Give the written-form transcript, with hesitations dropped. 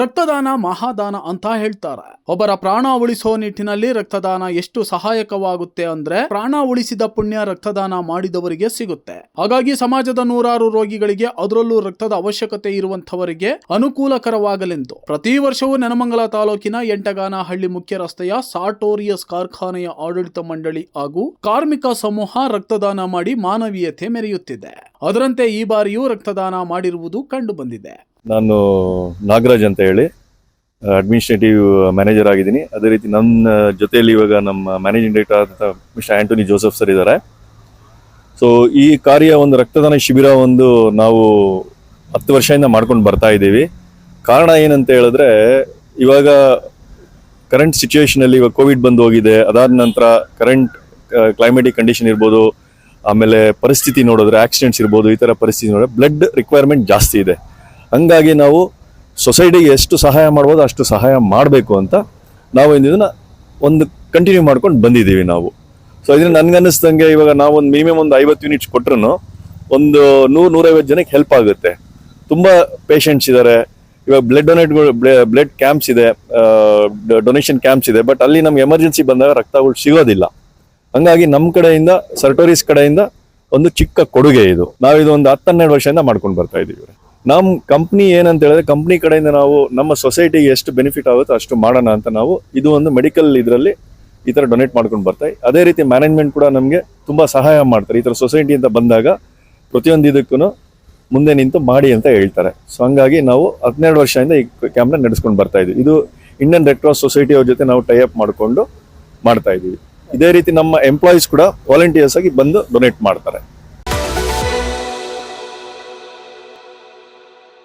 ರಕ್ತದಾನ ಮಹಾದಾನ ಅಂತ ಹೇಳ್ತಾರೆ. ಒಬ್ಬರ ಪ್ರಾಣ ಉಳಿಸೋ ನಿಟ್ಟಿನಲ್ಲಿ ರಕ್ತದಾನ ಎಷ್ಟು ಸಹಾಯಕವಾಗುತ್ತೆ ಅಂದ್ರೆ ಪ್ರಾಣ ಉಳಿಸಿದ ಪುಣ್ಯ ರಕ್ತದಾನ ಮಾಡಿದವರಿಗೆ ಸಿಗುತ್ತೆ. ಹಾಗಾಗಿ ಸಮಾಜದ ನೂರಾರು ರೋಗಿಗಳಿಗೆ, ಅದರಲ್ಲೂ ರಕ್ತದ ಅವಶ್ಯಕತೆ ಇರುವಂತವರಿಗೆ ಅನುಕೂಲಕರವಾಗಲೆಂದು ಪ್ರತಿ ವರ್ಷವೂ ನೆನಮಂಗಲ ತಾಲೂಕಿನ ಎಂಟಗಾನಹಳ್ಳಿ ಮುಖ್ಯ ರಸ್ತೆಯ ಸಾರ್ಟೋರಿಯಸ್ ಕಾರ್ಖಾನೆಯ ಆಡಳಿತ ಮಂಡಳಿ ಹಾಗೂ ಕಾರ್ಮಿಕ ಸಮೂಹ ರಕ್ತದಾನ ಮಾಡಿ ಮಾನವೀಯತೆ ಮೆರೆಯುತ್ತಿದೆ. ಅದರಂತೆ ಈ ಬಾರಿಯೂ ರಕ್ತದಾನ ಮಾಡಿರುವುದು ಕಂಡು ಬಂದಿದೆ. ನಾನು ನಾಗರಾಜ್ ಅಂತ ಹೇಳಿ ಅಡ್ಮಿನಿಸ್ಟ್ರೇಟಿವ್ ಮ್ಯಾನೇಜರ್ ಆಗಿದ್ದೀನಿ. ಅದೇ ರೀತಿ ನನ್ನ ಜೊತೆಯಲ್ಲಿ ಇವಾಗ ನಮ್ಮ ಮ್ಯಾನೇಜಿಂಗ್ ಡೈರೆಕ್ಟರ್ ಆದ ಮಿಸ್ಟರ್ ಆಂಟೋನಿ ಜೋಸೆಫ್ ಸರ್ ಇದ್ದಾರೆ. ಸೊ ಈ ಕಾರ್ಯ ಒಂದು ರಕ್ತದಾನ ಶಿಬಿರ ನಾವು 10 ವರ್ಷದಿಂದ ಮಾಡ್ಕೊಂಡು ಬರ್ತಾ ಇದ್ದೀವಿ. ಕಾರಣ ಏನಂತ ಹೇಳಿದ್ರೆ, ಇವಾಗ ಕರೆಂಟ್ ಸಿಚುವೇಶನಲ್ಲಿ ಇವಾಗ ಕೋವಿಡ್ ಬಂದು ಹೋಗಿದೆ. ಅದಾದ ನಂತರ ಕರೆಂಟ್ ಕ್ಲೈಮೇಟಿಕ್ ಕಂಡೀಷನ್ ಇರ್ಬೋದು, ಆಮೇಲೆ ಪರಿಸ್ಥಿತಿ ನೋಡಿದ್ರೆ ಆಕ್ಸಿಡೆಂಟ್ಸ್ ಇರ್ಬೋದು, ಈ ಥರ ಪರಿಸ್ಥಿತಿ ನೋಡಿದ್ರೆ ಬ್ಲಡ್ ರಿಕ್ವೈರ್ಮೆಂಟ್ ಜಾಸ್ತಿ ಇದೆ. ಹಂಗಾಗಿ ನಾವು ಸೊಸೈಟಿಗೆ ಎಷ್ಟು ಸಹಾಯ ಮಾಡ್ಬೋದು ಅಷ್ಟು ಸಹಾಯ ಮಾಡಬೇಕು ಅಂತ ನಾವು ಇದನ್ನ ಕಂಟಿನ್ಯೂ ಮಾಡ್ಕೊಂಡು ಬಂದಿದ್ದೀವಿ ನಾವು. ಸೊ ಇದನ್ನ ನನಗನ್ನಿಸ್ದಂಗೆ ಇವಾಗ ನಾವು ಮಿನಿಮಮ್ 50 ಯೂನಿಟ್ಸ್ ಕೊಟ್ರು 100-150 ಜನಕ್ಕೆ ಹೆಲ್ಪ್ ಆಗುತ್ತೆ. ತುಂಬ ಪೇಷಂಟ್ಸ್ ಇದ್ದಾರೆ. ಇವಾಗ ಬ್ಲಡ್ ಕ್ಯಾಂಪ್ಸ್ ಇದೆ, ಡೊನೇಷನ್ ಕ್ಯಾಂಪ್ಸ್ ಇದೆ. ಬಟ್ ಅಲ್ಲಿ ನಮ್ಗೆ ಎಮರ್ಜೆನ್ಸಿ ಬಂದಾಗ ರಕ್ತಗಳು ಸಿಗೋದಿಲ್ಲ. ಹಂಗಾಗಿ ನಮ್ಮ ಕಡೆಯಿಂದ, ಸರ್ಟೋರಿಸ್ ಕಡೆಯಿಂದ ಒಂದು ಚಿಕ್ಕ ಕೊಡುಗೆ ಇದು. ನಾವಿದು 10-12 ವರ್ಷದಿಂದ ಮಾಡ್ಕೊಂಡು ಬರ್ತಾ ಇದ್ದೀವಿ. ನಮ್ಮ ಕಂಪ್ನಿ ಏನಂತ ಹೇಳಿದ್ರೆ, ಕಂಪ್ನಿ ಕಡೆಯಿಂದ ನಾವು ನಮ್ಮ ಸೊಸೈಟಿಗೆ ಎಷ್ಟು ಬೆನಿಫಿಟ್ ಆಗುತ್ತೋ ಅಷ್ಟು ಮಾಡೋಣ ಅಂತ ನಾವು ಇದು ಮೆಡಿಕಲ್ ಇದರಲ್ಲಿ ಈ ಥರ ಡೊನೇಟ್ ಮಾಡ್ಕೊಂಡು ಬರ್ತಾ. ಅದೇ ರೀತಿ ಮ್ಯಾನೇಜ್ಮೆಂಟ್ ಕೂಡ ನಮಗೆ ತುಂಬ ಸಹಾಯ ಮಾಡ್ತಾರೆ. ಈ ಥರ ಸೊಸೈಟಿ ಅಂತ ಬಂದಾಗ ಪ್ರತಿಯೊಂದು ಇದಕ್ಕೂ ಮುಂದೆ ನಿಂತು ಮಾಡಿ ಅಂತ ಹೇಳ್ತಾರೆ. ಸೊ ಹಂಗಾಗಿ ನಾವು 12 ವರ್ಷದಿಂದ ಈ ಕ್ಯಾಂಪ್ನ ನಡೆಸ್ಕೊಂಡು ಬರ್ತಾ ಇದ್ದೀವಿ. ಇದು ಇಂಡಿಯನ್ ರೆಡ್ ಕ್ರಾಸ್ ಸೊಸೈಟಿ ಅವ್ರ ಜೊತೆ ನಾವು ಟೈ ಅಪ್ ಮಾಡಿಕೊಂಡು ಮಾಡ್ತಾ ಇದ್ದೀವಿ. ಇದೇ ರೀತಿ ನಮ್ಮ ಎಂಪ್ಲಾಯೀಸ್ ಕೂಡ ವಾಲಂಟಿಯರ್ಸ್ ಆಗಿ ಬಂದು ಡೊನೇಟ್ ಮಾಡ್ತಾರೆ.